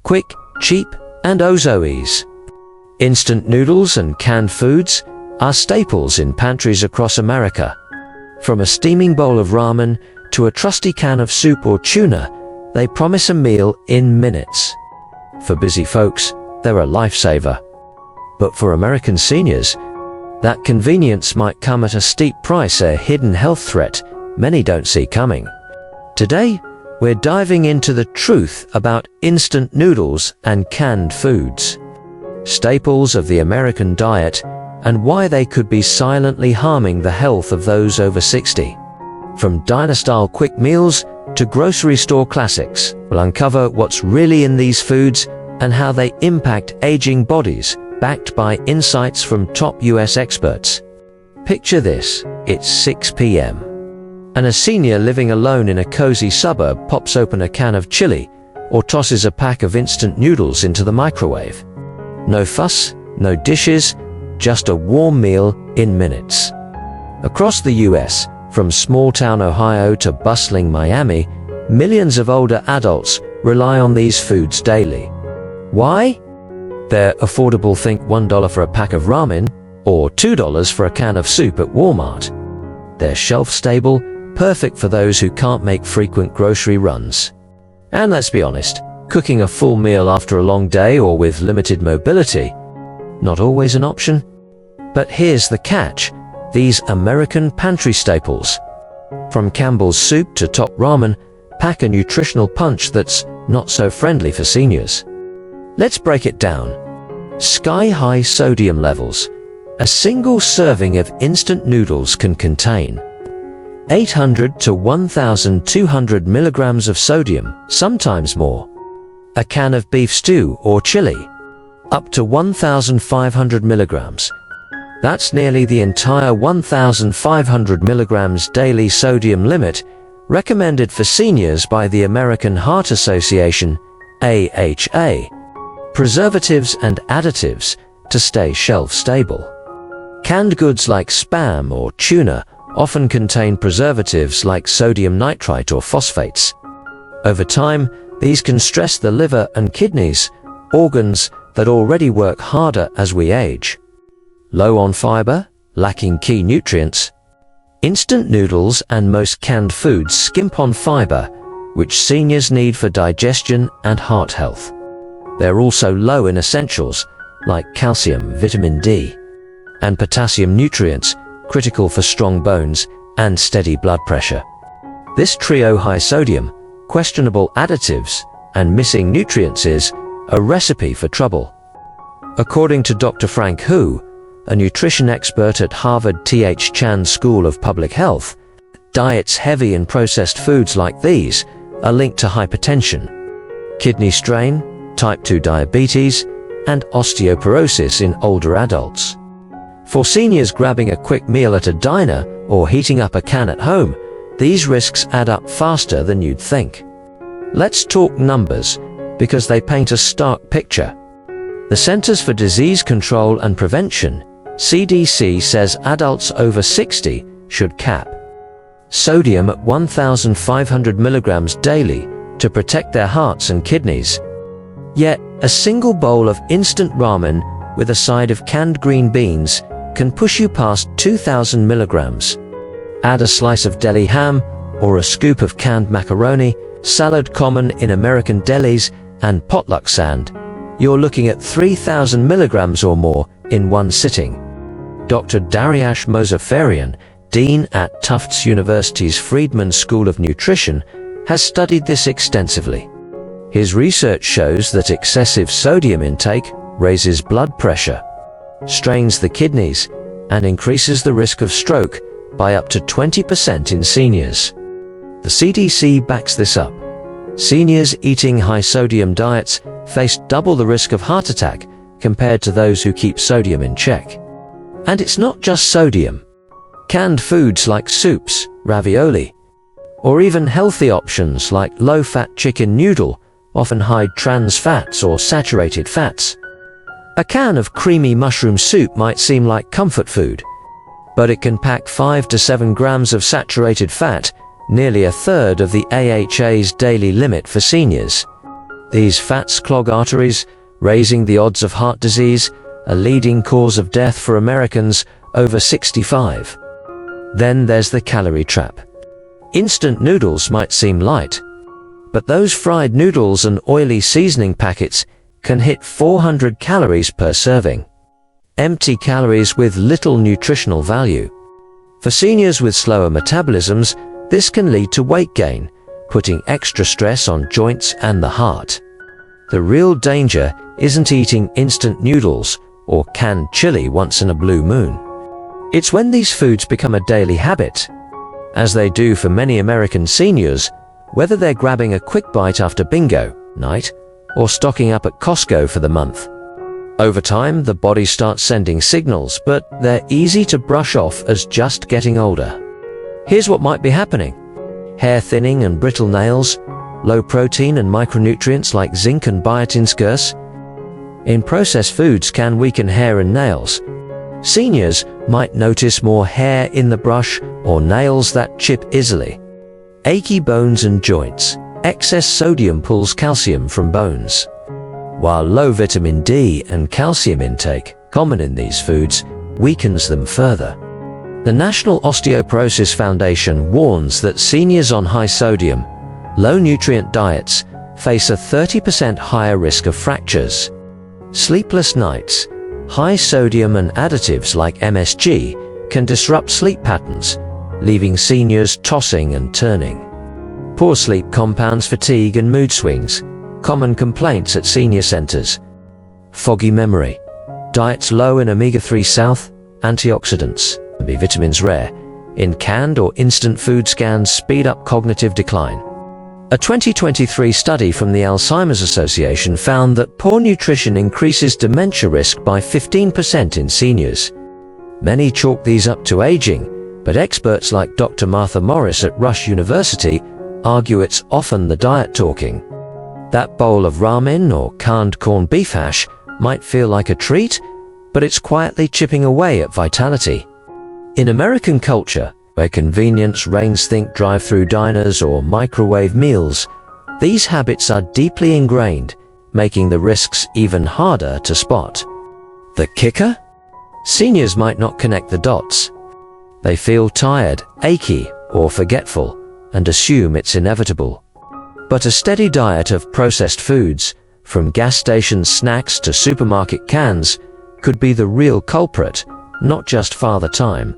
quick, cheap, and oh so easy. Instant noodles and canned foods are staples in pantries across America. From a steaming bowl of ramen to a trusty can of soup or tuna, they promise a meal in minutes. For busy folks, they're a lifesaver. But for American seniors, that convenience might come at a steep price, a hidden health threat many don't see coming. Today, we're diving into the truth about instant noodles and canned foods, staples of the American diet, and why they could be silently harming the health of those over 60. From diner-style quick meals to grocery store classics, we'll uncover what's really in these foods and how they impact aging bodies, backed by insights from top US experts. Picture this: it's 6 p.m. and a senior living alone in a cozy suburb pops open a can of chili or tosses a pack of instant noodles into the microwave. No fuss, no dishes, just a warm meal in minutes. Across the US, from small-town Ohio to bustling Miami, millions of older adults rely on these foods daily. Why? They're affordable. Think $1 for a pack of ramen or $2 for a can of soup at Walmart. They're shelf-stable, perfect for those who can't make frequent grocery runs. And let's be honest, cooking a full meal after a long day or with limited mobility, not always an option. But here's the catch: these American pantry staples, from Campbell's soup to top ramen, pack a nutritional punch that's not so friendly for seniors. Let's break it down. Sky-high sodium levels. A single serving of instant noodles can contain 800 to 1,200 milligrams of sodium, sometimes more. A can of beef stew or chili, up to 1,500 milligrams. That's nearly the entire 1,500 milligrams daily sodium limit recommended for seniors by the American Heart Association, AHA. Preservatives and additives to stay shelf-stable. Canned goods like Spam or tuna often contain preservatives like sodium nitrite or phosphates. Over time, these can stress the liver and kidneys, organs that already work harder as we age. Low on fiber, lacking key nutrients. Instant noodles and most canned foods skimp on fiber, which seniors need for digestion and heart health. They're also low in essentials like calcium, vitamin D, and potassium nutrients critical for strong bones and steady blood pressure. This trio, high sodium, questionable additives, and missing nutrients, is a recipe for trouble. According to Dr. Frank Hu, a nutrition expert at Harvard T.H. Chan School of Public Health, diets heavy in processed foods like these are linked to hypertension, kidney strain, type 2 diabetes, and osteoporosis in older adults. For seniors grabbing a quick meal at a diner or heating up a can at home, these risks add up faster than you'd think. Let's talk numbers, because they paint a stark picture. The Centers for Disease Control and Prevention, CDC, says adults over 60 should cap sodium at 1,500 milligrams daily to protect their hearts and kidneys. Yet, a single bowl of instant ramen with a side of canned green beans can push you past 2,000 milligrams. Add a slice of deli ham or a scoop of canned macaroni, salad common in American delis, and potluck sand. You're looking at 3,000 milligrams or more in one sitting. Dr. Dariush Mozaffarian, Dean at Tufts University's Friedman School of Nutrition, has studied this extensively. His research shows that excessive sodium intake raises blood pressure, strains the kidneys, and increases the risk of stroke by up to 20% in seniors. The CDC backs this up. Seniors eating high-sodium diets face double the risk of heart attack compared to those who keep sodium in check. And it's not just sodium. Canned foods like soups, ravioli, or even healthy options like low-fat chicken noodle often hide trans fats or saturated fats. A can of creamy mushroom soup might seem like comfort food, but it can pack 5 to 7 grams of saturated fat, nearly a third of the AHA's daily limit for seniors. These fats clog arteries, raising the odds of heart disease, a leading cause of death for Americans over 65. Then there's the calorie trap. Instant noodles might seem light, but those fried noodles and oily seasoning packets can hit 400 calories per serving. Empty calories with little nutritional value. For seniors with slower metabolisms, this can lead to weight gain, putting extra stress on joints and the heart. The real danger isn't eating instant noodles or canned chili once in a blue moon. It's when these foods become a daily habit, as they do for many American seniors, whether they're grabbing a quick bite after bingo night or stocking up at Costco for the month. Over time, the body starts sending signals, but they're easy to brush off as just getting older. Here's what might be happening: hair thinning and brittle nails, low protein and micronutrients like zinc and biotin scarce. In processed foods can weaken hair and nails. Seniors might notice more hair in the brush or nails that chip easily. Achy bones and joints. Excess sodium pulls calcium from bones, while low vitamin D and calcium intake, common in these foods, weakens them further. The National Osteoporosis Foundation warns that seniors on high sodium, low nutrient diets face a 30% higher risk of fractures. Sleepless nights. High sodium and additives like MSG can disrupt sleep patterns, leaving seniors tossing and turning. Poor sleep compounds fatigue and mood swings, common complaints at senior centers. Foggy memory. Diets low in omega-3 south, antioxidants, and B vitamins rare in canned or instant food scans speed up cognitive decline. A 2023 study from the Alzheimer's Association found that poor nutrition increases dementia risk by 15% in seniors. Many chalk these up to aging, but experts like Dr. Martha Morris at Rush University argue it's often the diet talking. That bowl of ramen or canned corned beef hash might feel like a treat, but it's quietly chipping away at vitality. In American culture, where convenience reigns, think drive-through diners or microwave meals, these habits are deeply ingrained, making the risks even harder to spot. The kicker? Seniors might not connect the dots. They feel tired, achy, or forgetful, and assume it's inevitable. But a steady diet of processed foods, from gas station snacks to supermarket cans, could be the real culprit, not just Father Time.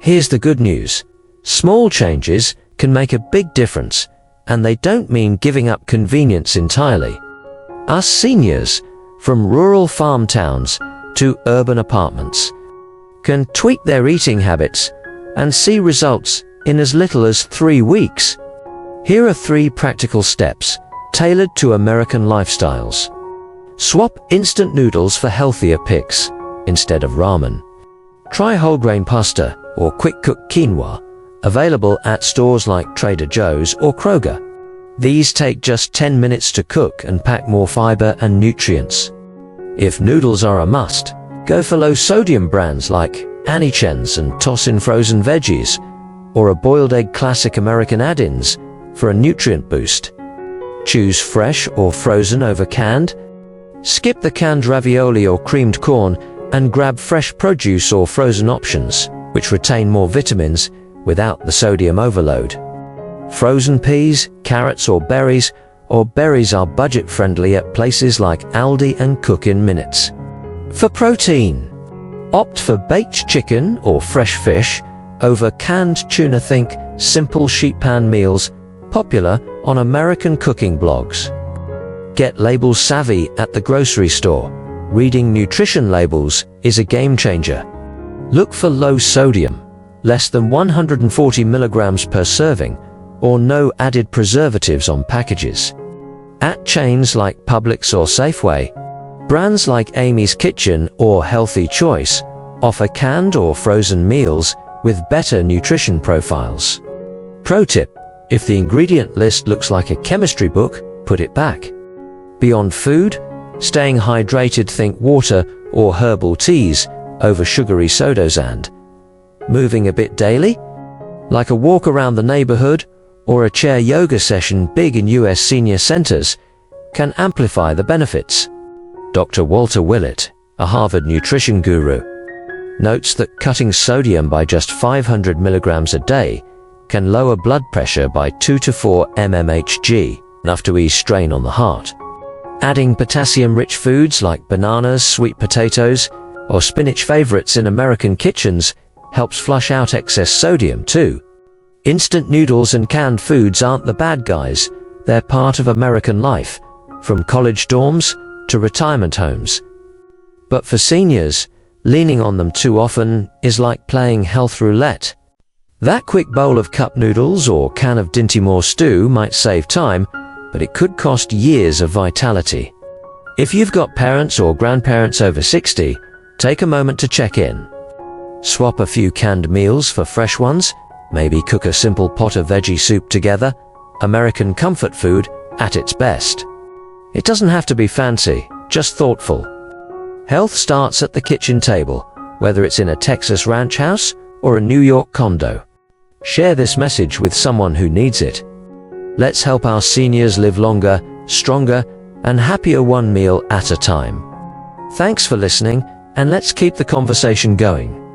Here's the good news. Small changes can make a big difference, and they don't mean giving up convenience entirely. Us seniors, from rural farm towns to urban apartments, can tweak their eating habits and see results in as little as 3 weeks. Here are 3 practical steps tailored to American lifestyles. Swap instant noodles for healthier picks instead of ramen. Try whole grain pasta or quick-cooked quinoa, available at stores like Trader Joe's or Kroger. These take just 10 minutes to cook and pack more fiber and nutrients. If noodles are a must, go for low-sodium brands like Annie Chen's and toss in frozen veggies, or a boiled egg classic American add-ins for a nutrient boost. Choose fresh or frozen over canned. Skip the canned ravioli or creamed corn and grab fresh produce or frozen options, which retain more vitamins without the sodium overload. Frozen peas, carrots or berries are budget-friendly at places like Aldi and cook in minutes. For protein, opt for baked chicken or fresh fish over canned tuna. Think simple sheet pan meals, popular on American cooking blogs. Get label savvy at the grocery store. Reading nutrition labels is a game changer. Look for low sodium, less than 140 milligrams per serving, or no added preservatives on packages. At chains like Publix or Safeway, brands like Amy's Kitchen or Healthy Choice offer canned or frozen meals with better nutrition profiles. Pro tip: if the ingredient list looks like a chemistry book, put it back. Beyond food, staying hydrated, think water or herbal teas over sugary sodas, and moving a bit daily, like a walk around the neighborhood or a chair yoga session. Big in US senior centers, can amplify the benefits. Dr. Walter Willett, a Harvard nutrition guru, notes that cutting sodium by just 500 milligrams a day can lower blood pressure by 2 to 4 mmHg, enough to ease strain on the heart. Adding potassium-rich foods like bananas, sweet potatoes, or spinach favorites in American kitchens helps flush out excess sodium too. Instant noodles and canned foods aren't the bad guys, they're part of American life, from college dorms to retirement homes. But for seniors, leaning on them too often is like playing health roulette. That quick bowl of cup noodles or can of Dinty Moore stew might save time, but it could cost years of vitality. If you've got parents or grandparents over 60, take a moment to check in. Swap a few canned meals for fresh ones, maybe cook a simple pot of veggie soup together. American comfort food at its best. It doesn't have to be fancy, just thoughtful. Health starts at the kitchen table, whether it's in a Texas ranch house or a New York condo. Share this message with someone who needs it. Let's help our seniors live longer, stronger, and happier, one meal at a time. Thanks for listening, and let's keep the conversation going.